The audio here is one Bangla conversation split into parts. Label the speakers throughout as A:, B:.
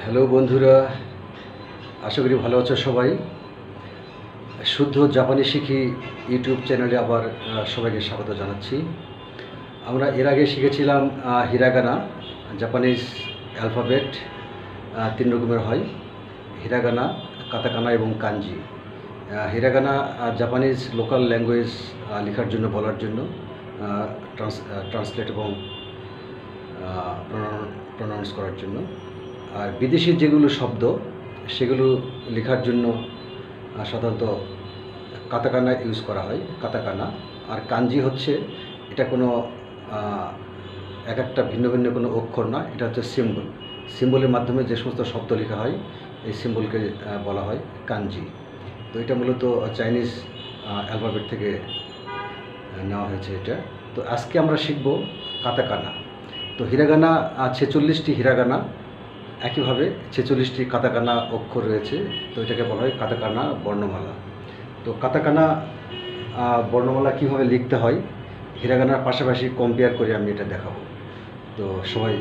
A: হ্যালো বন্ধুরা, আশা করি ভালো আছো সবাই। শুদ্ধ জাপানি শিখি ইউটিউব চ্যানেলে আবার সবাইকে স্বাগত জানাচ্ছি। আমরা এর আগে শিখেছিলাম হিরাগানা। জাপানিজ অ্যালফাবেট তিন রকমের হয়: হিরাগানা, কাতাকানা এবং কাঞ্জি। হিরাগানা জাপানিজ লোকাল ল্যাঙ্গুয়েজ লেখার জন্য, বলার জন্য, ট্রান্সলেট এবং প্রনাউন্স করার জন্য। আর বিদেশি যেগুলো শব্দ সেগুলো লেখার জন্য সাধারণত কাতাকানা ইউজ করা হয়, কাতাকানা। আর কাঞ্জি হচ্ছে, এটা কোনো এক একটা ভিন্ন ভিন্ন কোনো অক্ষর না, এটা হচ্ছে সিম্বল। সিম্বলের মাধ্যমে যে সমস্ত শব্দ লেখা হয়, এই সিম্বলকে বলা হয় কাঞ্জি। তো এটা মূলত চাইনিজ অ্যালফাবেট থেকে নেওয়া হয়েছে এটা। তো আজকে আমরা শিখব কাতাকানা। তো হিরাগানা 46টি হিরাগানা, একইভাবে 46টি কাতাকানা অক্ষর রয়েছে। তো এটাকে বলা হয় কাতাকানা বর্ণমালা। তো কাতাকানা বর্ণমালা কীভাবে লিখতে হয় হিরাগানার পাশাপাশি কম্পেয়ার করে আমি এটা দেখাবো। তো সবাই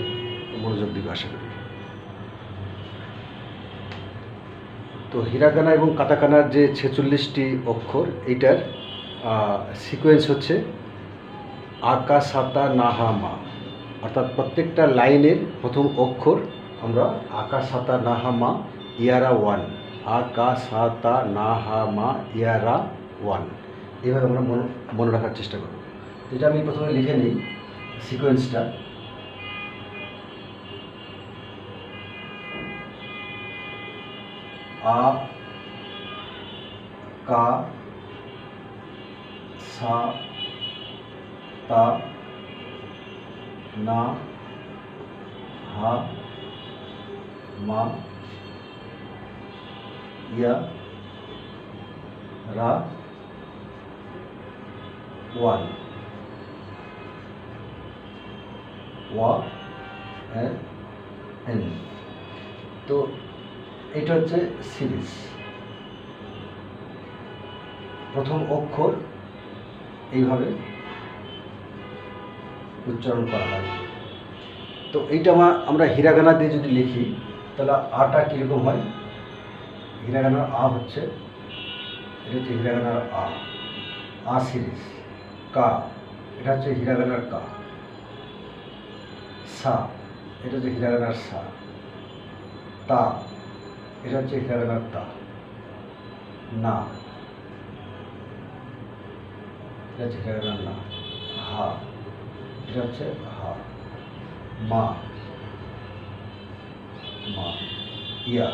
A: মনোযোগ দিবে আশা করি। তো হিরাগানা এবং কাতাকানার যে 46টি অক্ষর, এইটার সিকোয়েন্স হচ্ছে আকা সাতা নাহা মা। অর্থাৎ প্রত্যেকটা লাইনের প্রথম অক্ষর আমরা আকা সাতা নাহা মা ইয়ারা ওয়ান, আকা সাতা নাহা মা ইয়ারা ওয়ান, এইভাবে আমরা মনে রাখার চেষ্টা করব। এটা আমি প্রথমে লিখে নিই সিকোয়েন্সটা। আ কা সা তা না হা মা ইয়া রা ওয়ান, ওয়া এন। তো এটা হচ্ছে সিরিজ। প্রথম অক্ষর এইভাবে উচ্চারণ করা হয়। তো এইটা আমরা হিরাগানা দিয়ে যদি লিখি তাহলে আটা কীরকম হয়। হিরাগানার আ হচ্ছে, এটা হচ্ছে হিরাগানার আ সিরিজ। কা, এটা হচ্ছে হিরাগানার কা। সা, এটা হচ্ছে হিরাগানার সা। তা, এটা হচ্ছে হিরাগানার তা। না, এটা হচ্ছে হিরাগানার না। হা, এটা হচ্ছে হা। মা, মা। ইয়া,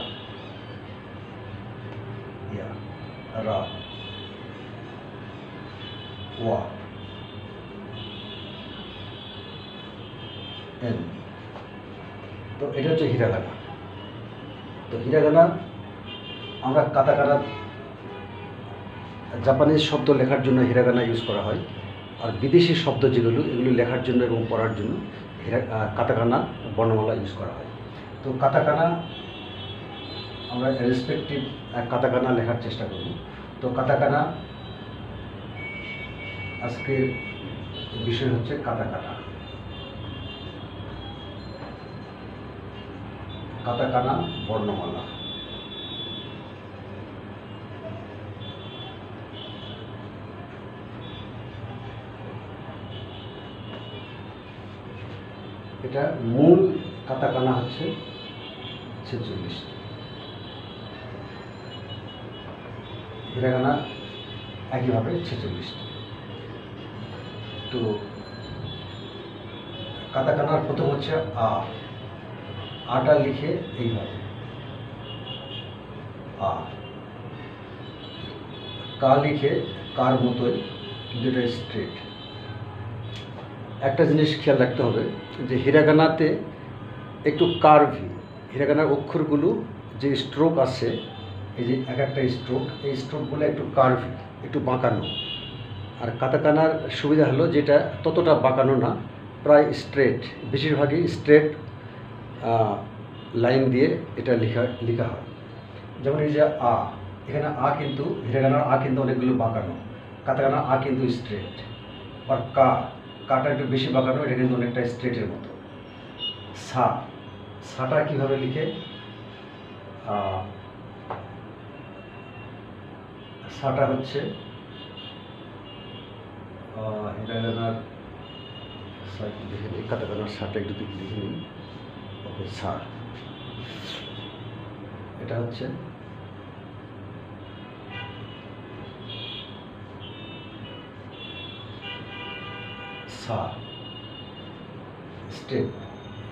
A: ইয়া। রা, ওয়া, এন। তো এটা হচ্ছে হিরাগানা। তো হিরাগানা আমরা কাতাকানা, জাপানিজ শব্দ লেখার জন্য হিরাগানা ইউজ করা হয়। আর বিদেশি শব্দ যেগুলো, এগুলো লেখার জন্য এবং পড়ার জন্য কাতাকানা বর্ণমালা ইউজ করা হয়। তো কাতাকানা আমরা রেসপেক্টিভ কাতাকানা লেখার চেষ্টা করব। তো কাতাকানা আজকের বিষয় হচ্ছে কাতাকানা। কাতাকানা বর্ণমালা। এটা মূল কাতাকানা হচ্ছে 46। হিরাগানা একইভাবে 46। তো কাতাকানার প্রথম হচ্ছে আটা লিখে এইভাবে আ। কা লিখে কার মতোই, কিন্তু এটা স্ট্রেট। একটা জিনিস খেয়াল রাখতে হবে যে হিরাগানাতে একটু কার্ভি, হিরাগানার অক্ষরগুলো যে স্ট্রোক আছে, এই যে এক একটা স্ট্রোক, এই স্ট্রোকগুলো একটু কার্ভি, একটু বাঁকানো। আর কাতাকানার সুবিধা হলো যেটা ততটা বাঁকানো না, প্রায় স্ট্রেট, বেশিরভাগই স্ট্রেট লাইন দিয়ে এটা লেখা হয়। যেমন এই যে আ, এখানে আ কিন্তু, হিরাগানার আ কিন্তু অনেকগুলো বাঁকানো, কাতাকানার আ কিন্তু স্ট্রেট। আর কা, কাটা একটু বেশি বাঁকানো, এটা কিন্তু অনেকটা স্ট্রেটের মতো। সা, সাটা কীভাবে লিখে, সাটা হচ্ছে হিরাগানার কাটাকানার সাটা একটু লিখে নিন। ওকে, সা, এটা হচ্ছে সা, স্টেপ।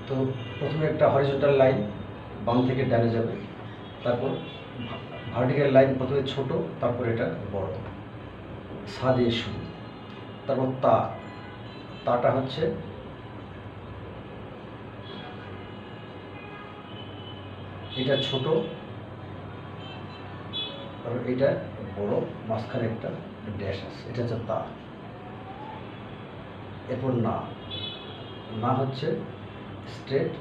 A: তো প্রথমে একটা হরিজন্টাল লাইন বাম থেকে ডানে যাবে, তারপর ভার্টিক্যাল লাইন প্রথমে ছোট, তারপর এটা বড়, সা দিয়ে শুরু। তারপর তা, তাটা হচ্ছে এটা ছোট, তারপর এটা বড়, মাঝখানে একটা ড্যাশ আছে, এটা হচ্ছে তা। এরপর না, না হচ্ছে স্ট্রেট,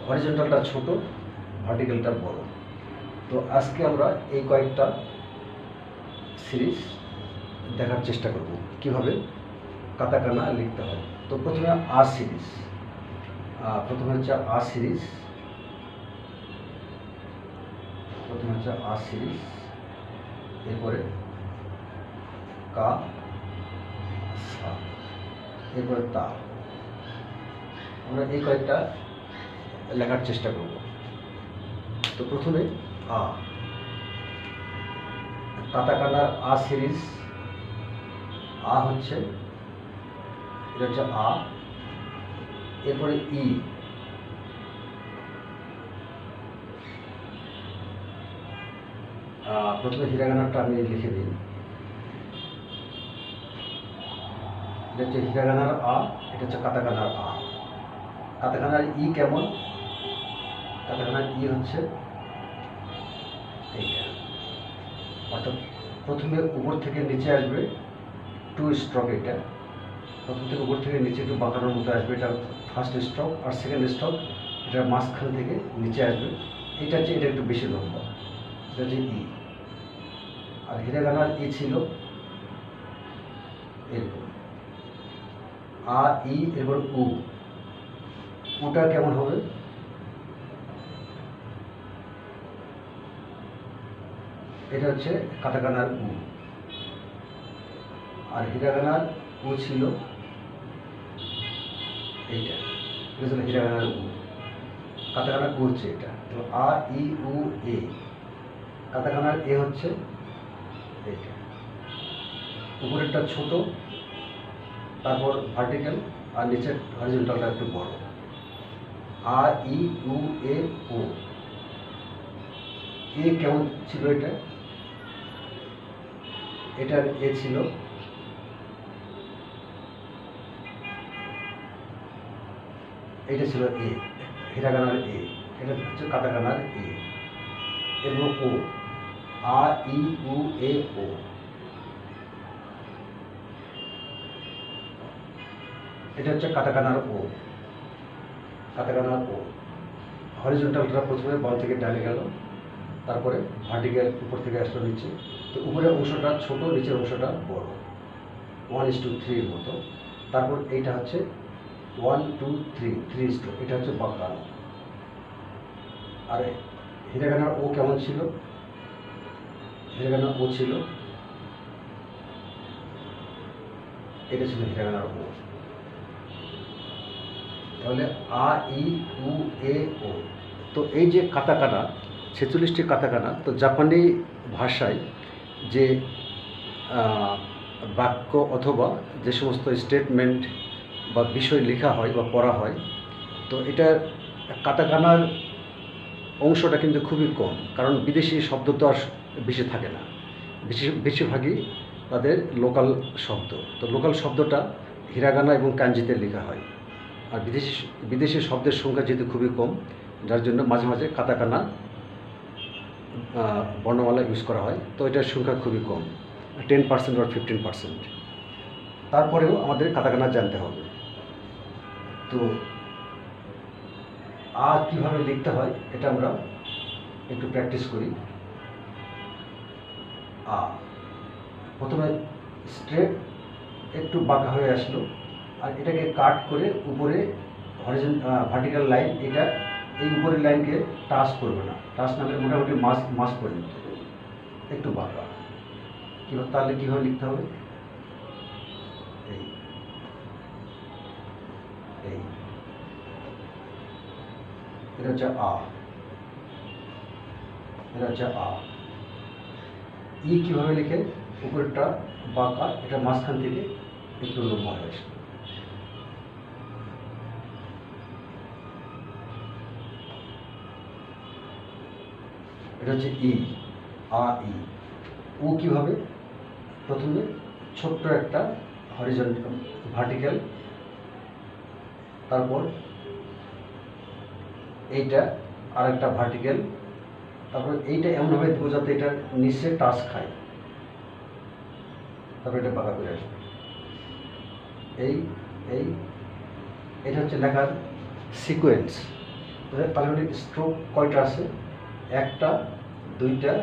A: হরিজন্টালটা ছোট, ভার্টিক্যালটা বড়। তো আজকে আমরা এই কয়েকটা সিরিজ দেখার চেষ্টা করব কিভাবে কাতাকানা লিখতে হয়। তো প্রথমে আ সিরিজ, প্রথমে হচ্ছে আ সিরিজ, প্রথমে হচ্ছে আ সিরিজ, এরপরে কা, সা, এরপরে তা। আমরা এই কয়েকটা লেখার চেষ্টা করব। তো প্রথমে আ, কাতাকানার আ সিরিজ, আ হচ্ছে, এটা হচ্ছে আ, এরপরে ই, প্রথমে হিরাগানাটা আমি লিখে দিই। এটা হচ্ছে হিরাগানার আ, এটা হচ্ছে কাতাকানার আ। কাতাকানার ই কেমন? কাতাকানার ই হচ্ছে এইটা, অর্থাৎ প্রথমে উপর থেকে নিচে আসবে, টু স্ট্রোক। এটা প্রথম থেকে উপর থেকে নিচে একটু বাঁকানোর মতো আসবে, এটা ফার্স্ট স্ট্রোক। আর সেকেন্ড স্ট্রোক এটা মাঝখান থেকে নিচে আসবে, এটা হচ্ছে, এটা একটু বেশি লম্বা, এটা হচ্ছে ই। আর হিরাগানার ই ছিল এরকম, আ, ই, এরপর উ। উটা কেমন হবে? এটা হচ্ছে কাতাকানার উ। আর হিরাগানার উ ছিল এইটা, এটা ছিল হিরাগানার উ। কাতাকানার উ হচ্ছে এটা। তো আ, ই, উ, এ। কাতাকানার এ হচ্ছে এইটা, উপরেরটা ছোট, তারপর ভার্টিক্যাল, আর নিচের হরিজন্টালটা একটু বড়। আ, ই, উ, এ, ও। এ কেমন ছিল? এটা, এটার এ ছিল এটা, ছিল এ, হিরাগানার এ। এটা হচ্ছে কাতাকানার এ। এবং ও, আ, ই, উ, এ, ও। এটা হচ্ছে কাতাকানার ও, কাতাকানার ও। হরিজন্টালটা প্রথমে বাম থেকে ডানে গেল, তারপরে ভার্টিক্যাল উপর থেকে আসলো নিচে। তো উপরের অংশটা ছোট, নিচের অংশটা বড়, 1:3 মতো। তারপর এইটা হচ্ছে 1:2:3, 3 স্ট্রোক, এটা হচ্ছে বাঁকানো। আর হিরাগানার ও কেমন ছিল? হিরাগানার ও ছিল, এটা ছিল হিরাগানার ও। তাহলে আ, ই, উ, এ, ও। তো এই যে কাতাকানা, 46টি কাতাকানা। তো জাপানি ভাষায় যে বাক্য অথবা যে সমস্ত স্টেটমেন্ট বা বিষয় লেখা হয় বা পড়া হয়, তো এটার কাতাকানার অংশটা কিন্তু খুবই কম, কারণ বিদেশি শব্দ তো আর বেশি থাকে না, বেশিরভাগই তাদের লোকাল শব্দ। তো লোকাল শব্দটা হিরাগানা এবং কাঞ্জিতে লেখা হয়। আর বিদেশি শব্দের সংখ্যা যেহেতু খুবই কম, যার জন্য মাঝে মাঝে কাতাকানা বর্ণমালা ইউজ করা হয়। তো এটার সংখ্যা খুবই কম, 10% or 15%। তারপরেও আমাদের কাতাকানা জানতে হবে। তো আ কীভাবে লিখতে হয় এটা আমরা একটু প্র্যাকটিস করি। আ প্রথমে স্ট্রেট, একটু বাঁকা হয়ে আসলো, আর এটাকে কাট করে উপরে ভার্টিক্যাল লাইন, এটা এই উপরের লাইনকে টাচ করবে না, টাচ না করে মোটামুটি মাস পর্যন্ত একটু বাঁকা। কীভাবে তাহলে কীভাবে লিখতে হবে? এই এই এটা হচ্ছে আ, এটা হচ্ছে আ। ই কীভাবে লিখে? উপরেরটা বাঁকা, এটা মাঝখান থেকে একটু লম্বা হয়ে আসবে। এটা হচ্ছে ই, আ ই। ও কীভাবে? প্রথমে ছোট্ট একটা হরিজন্টাল ভার্টিক্যাল, তারপর এইটা আর একটা ভার্টিক্যাল, তারপর এইটা এমনভাবে দেবো যাতে এটা নিচে টাচ খায়, তারপর এটা বাঁকা করে আসবে। এই এই এটা হচ্ছে লেখার সিকোয়েন্স। তাহলে স্ট্রোক কয়টা আছে? একটা, দুইটা,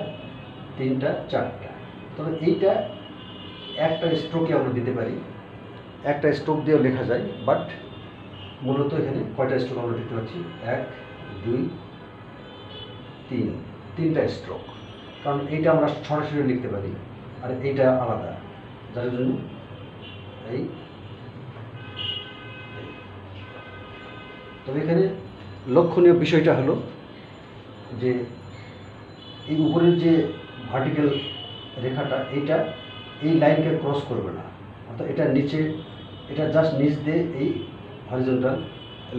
A: তিনটা, চারটা। তবে এইটা একটা স্ট্রোকে আমরা দিতে পারি, একটা স্ট্রোক দিয়েও লেখা যায়, বাট মূলত এখানে কয়টা স্ট্রোক আমরা দিতে পারছি? 1, 2, 3, তিনটা স্ট্রোক। কারণ এইটা আমরা সরাসরি লিখতে পারি, আর এইটা আলাদা, যার জন্য এই। তবে এখানে লক্ষণীয় বিষয়টা হলো যে এই উপরের যে ভার্টিক্যাল রেখাটা, এইটা এই লাইনকে ক্রস করবে না, অর্থাৎ এটা নিচে, এটা জাস্ট নিচ দিয়ে এই হরিজন্টাল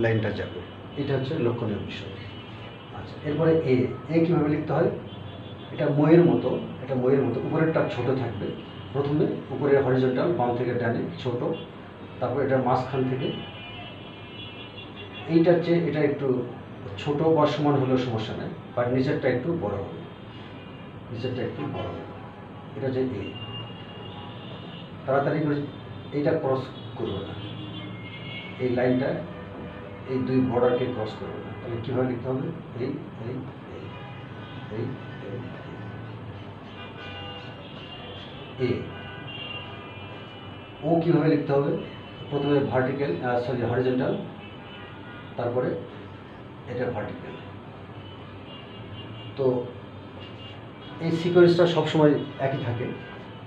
A: লাইনটা যাবে। এটা হচ্ছে লক্ষণীয় বিষয়। আচ্ছা, এরপরে এ কীভাবে লিখতে হয়? এটা ময়ের মতো, এটা ময়ের মতো। উপরেরটা ছোট থাকবে, প্রথমে উপরের হরিজন্টাল বাম থেকে ডানে ছোট, তারপর এটা মাঝখান থেকে এইটার চেয়ে এটা একটু ছোট বা সমান হলেও সমস্যা নেই, বাট নিচেরটা একটু বড় হবে, নিচেরটা একটু বড় হবে। এটা হচ্ছে এ। তাড়াতাড়ি করে এইটা ক্রস করবে না, এই লাইনটা এই দুই বর্ডারকে ক্রস করবে না। তাহলে কীভাবে লিখতে হবে? এই এই এই এই এ। ও কীভাবে লিখতে হবে? প্রথমে ভার্টিক্যাল, হরিজন্টাল, তারপরে এটা ভার্টিক্যাল। তো এই সিকোয়েন্সটা সবসময় একই থাকে,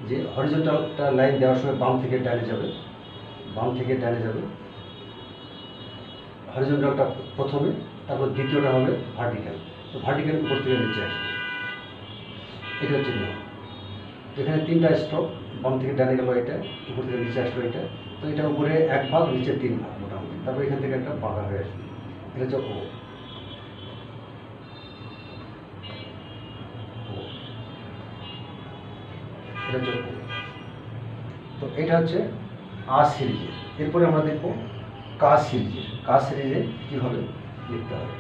A: যে হরিজন্টালটা লাইন দেওয়ার সময় বাম থেকে ডানে যাবে, বাম থেকে ডানে যাবে, হরিজন্টালটা প্রথমে, তারপর দ্বিতীয়টা হবে ভার্টিক্যাল। তো ভার্টিক্যাল উপর থেকে নিচে আসবে, এটা হচ্ছে নিয়ম। এখানে তিনটা স্ট্রোক, বাম থেকে ডানে গেল এটা, উপর থেকে নিচে আসলো এটা। তো এটা উপরে 1 ভাগ, নিচে 3 ভাগ মোটামুটি। তারপর এখান থেকে একটা বাঁকা হয়ে আসবে, এটা হচ্ছে ও। এটা হচ্ছে ও। তো এটা হচ্ছে আ সিরিজের। এরপরে আমরা দেখব কা সিরিজের। কা সিরিজে কীভাবে লিখতে হবে।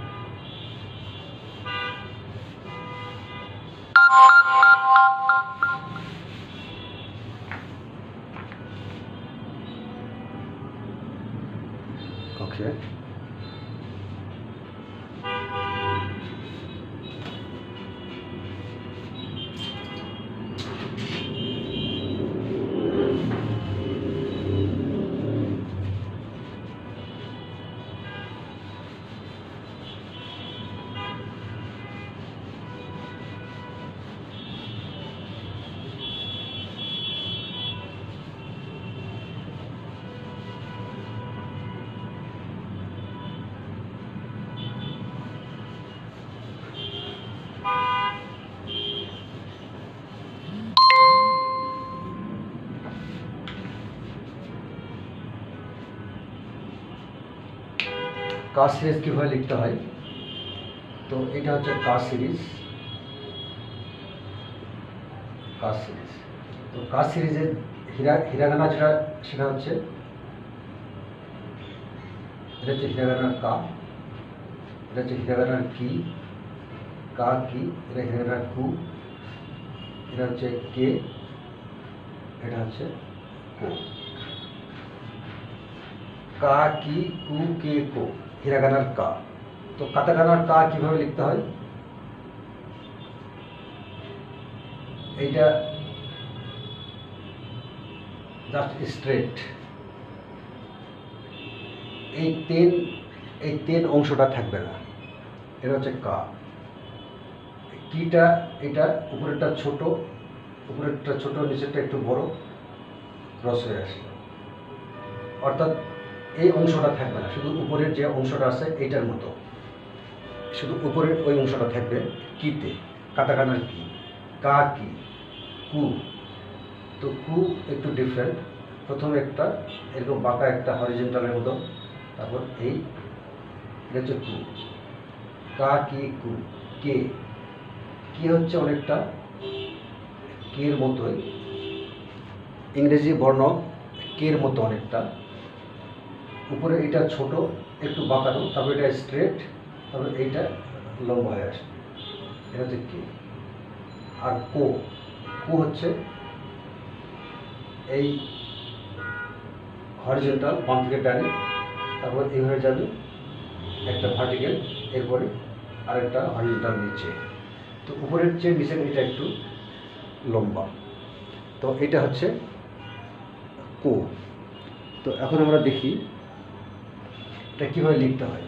A: ওকে, কা সিরিজ কীভাবে লিখতে হয়? তো এটা হচ্ছে কা সিরিজ, কা সিরিজ। তো কা সিরিজের হিরাগানা যেটা, সেটা হচ্ছে, এটা হচ্ছে হিরাগানার কা, এটা হচ্ছে হিরাগানার কি, কা কি, এটা হিরাগানার কু, এটা হচ্ছে কে, এটা হচ্ছে কো। কা কি কু কে কো, হিরাগানার কা। তো কাতাকানার কা কিভাবে লিখতে হয়? এইটা জাস্ট স্ট্রেট, এই তেন অংশটা থাকবে না, এটা হচ্ছে কা। কিটা এটা উপরেরটা ছোট, নিচেরটা একটু বড়, ক্রস হয়ে আসলো। অর্থাৎ এই অংশটা থাকবে না, শুধু উপরের যে অংশটা আছে এইটার মতো, শুধু উপরের ওই অংশটা থাকবে কিতে, কাটাকানার কি, কা কি, কু। তো কু একটু ডিফারেন্ট, প্রথমে একটা এরকম বাঁকা একটা হরিজেন্টালের মতো, তারপর এই এটা হচ্ছে কু। কা কি কু। কে, কি হচ্ছে অনেকটা কের মতোই, ইংরেজি বর্ণ কের মতো অনেকটা। উপরে এটা ছোট একটু বাঁকানো, তারপর এটা স্ট্রেট, তারপর এইটা লম্বা হয়ে আসে, এটা হচ্ছে কে। আর কো, কো হচ্ছে এই হরিজন্টাল বাম থেকে ডানে, তারপর এইভাবে যাবে একটা ভার্টিক্যাল, এরপরে আরেকটা হরিজন্টাল নিচে। তো উপরের চেয়ে নিচের এটা একটু লম্বা। তো এটা হচ্ছে কো। তো এখন আমরা দেখি এটা কীভাবে লিখতে হয়।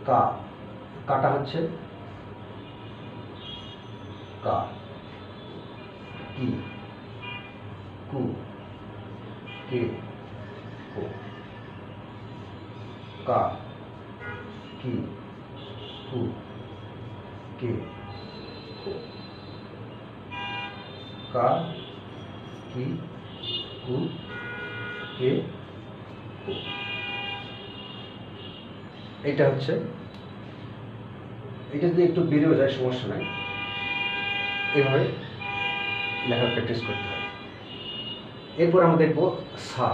A: কা, কাটা হচ্ছে কা, কি, কু, কে, কো। কা, কি, কু, কে, কো। কা, কি, কু, কে, কো। এটা হচ্ছে, এটা যদি একটু বেড়েও যায় সমস্যা নাই, এভাবে লেখার প্র্যাকটিস করতে হয়। এরপর আমরা দেখব সা,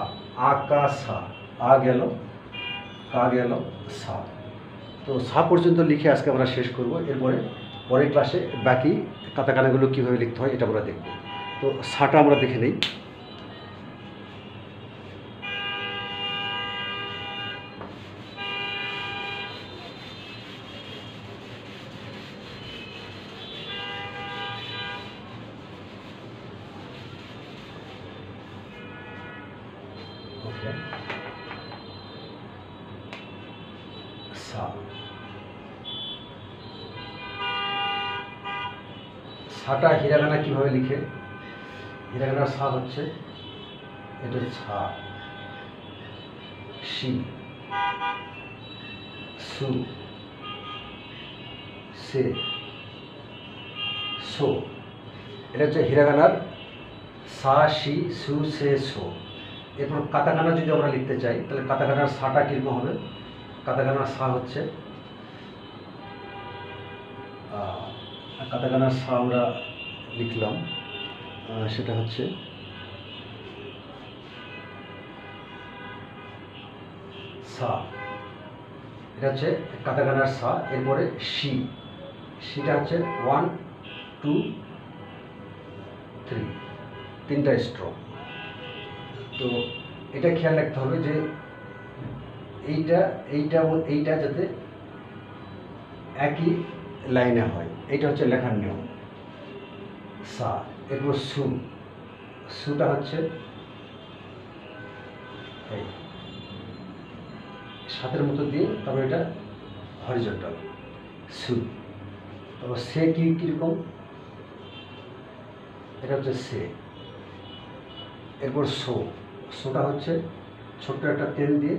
A: আ কা সা, আ গেল, কা গেল, সা। তো সা পর্যন্ত লিখে আজকে আমরা শেষ করব। এরপরে পরের ক্লাসে বাকি কাতাকানাগুলো কীভাবে লিখতে হয় এটা আমরা দেখব। তো সাটা আমরা দেখে নিই। সা, সাটা হিরাগানা কিভাবে লিখে? হিরাগানার সা হচ্ছে এটা ছা, শি, সু, সে, সো। এটা হচ্ছে হিরাগানার সা, শি, সু, সে, সো। এরপর কাতাকানা যদি আমরা লিখতে চাই তাহলে কাতাকানার সাটা কীরকম হবে? কাতাকানার সা হচ্ছে, কাতাকানার সা আমরা লিখলাম, সেটা হচ্ছে সা। এটা হচ্ছে কাতাকানার সা। এরপরে শি, শিটা হচ্ছে 1 2 3, তিনটা স্ট্রোক। তো এটা খেয়াল রাখতে হবে যে এইটা এইটা এবং এইটা যাতে একই লাইনে হয়, এইটা হচ্ছে লেখার নিয়ম। সা। এরপর সু, সুটা হচ্ছে এই সাতের মতো দিয়ে, তারপর এটা হরিজন্টাল সু। তারপর সে কীরকম, এটা হচ্ছে সে। এরপর সো, সোটা হচ্ছে ছোট্ট একটা তেল দিয়ে,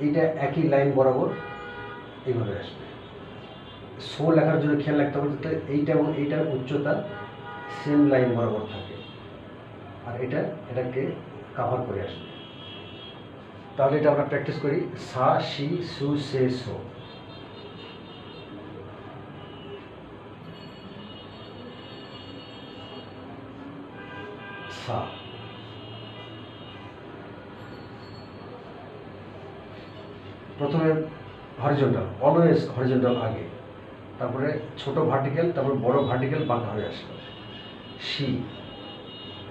A: এইটা একই লাইন বরাবর এইভাবে আসবে। সো লেখার জন্য খেয়াল রাখতে হবে যাতে এইটা এবং এইটার উচ্চতা সেম লাইন বরাবর থাকে, আর এটা এটাকে কাভার করে আসবে। তাহলে এটা আমরা প্র্যাকটিস করি। সা, শি, সু, সে, সো। সা, প্রথমে হরিজন্টাল, অলওয়েজ হরিজন্টাল আগে, তারপরে ছোট ভার্টিক্যাল, তারপর বড় ভার্টিক্যাল বাঁকা হয়ে আসলো। শি,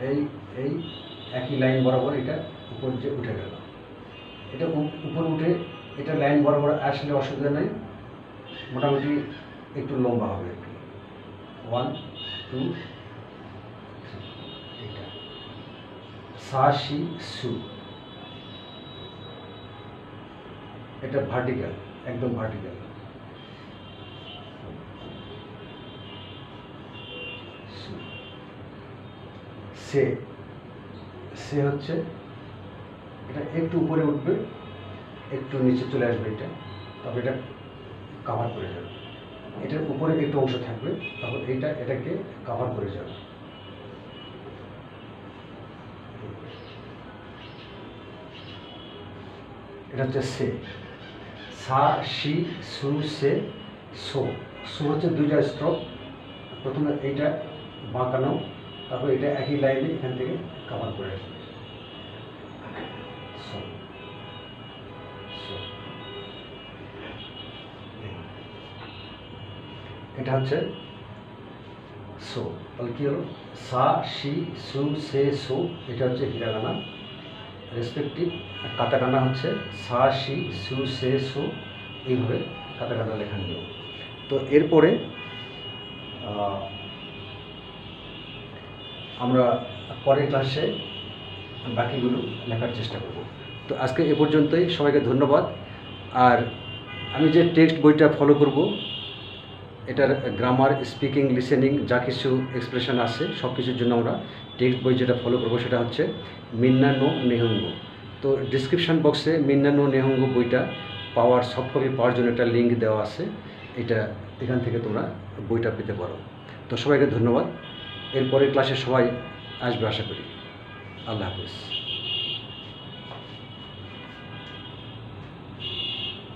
A: এই এই একই লাইন বরাবর এটা উপর যে উঠে গেল, এটা উপর উঠে এটা লাইন বরাবর আসলে অসুবিধা নেই, মোটামুটি একটু লম্বা হবে, একটু 1 2 3, এটা সা, শি, সু। এটা ভার্টিক্যাল, একদম ভার্টিক্যাল। সে সে হচ্ছে এটা একটু উপরে উঠবে, একটু নিচে চলে আসবে, এটা তারপর এটা কাভার করে যাবে। এটার উপরে একটু অংশ থাকবে, তারপর এইটা এটাকে কাভার করে যাবে। এটা হচ্ছে সে। সা, শি, সু, সে, সো। সো হচ্ছে দুইটা স্ট্রোক, প্রথমে এইটা বাঁকানো, তারপর এটা একই লাইনে এখান থেকে কাভার করে আসবে। সো সো এটা হচ্ছে সো। তাহলে কী হলো? সা, শি, সু, সে, সো। এটা হচ্ছে হিরাগানা রেসপেক্টিভ। কাতাকানা হচ্ছে সা, শি, সু, সে, সো। এইভাবে কাতাকানা লেখা নিয়ম। তো এরপরে আমরা পরের ক্লাসে বাকিগুলো লেখার চেষ্টা করব। তো আজকে এ পর্যন্তই, সবাইকে ধন্যবাদ। আর আমি যে টেক্সট বইটা ফলো করব, এটার গ্রামার, স্পিকিং, লিসেনিং যা কিছু এক্সপ্রেশন আছে সব কিছুর জন্য আমরা টেক্সট বই যেটা ফলো করব সেটা হচ্ছে মিন্না নো নেহঙ্গো। তো ডিসক্রিপশান বক্সে মিন্না নো নেহঙ্গো বইটা পাওয়ার, সফট কপি পাওয়ার জন্য একটা লিঙ্ক দেওয়া আছে, এটা এখান থেকে তোমরা বইটা পেতে পারো। তো সবাইকে ধন্যবাদ। এরপরের ক্লাসে সবাই আসবে আশা করি। আল্লাহ হাফিজ।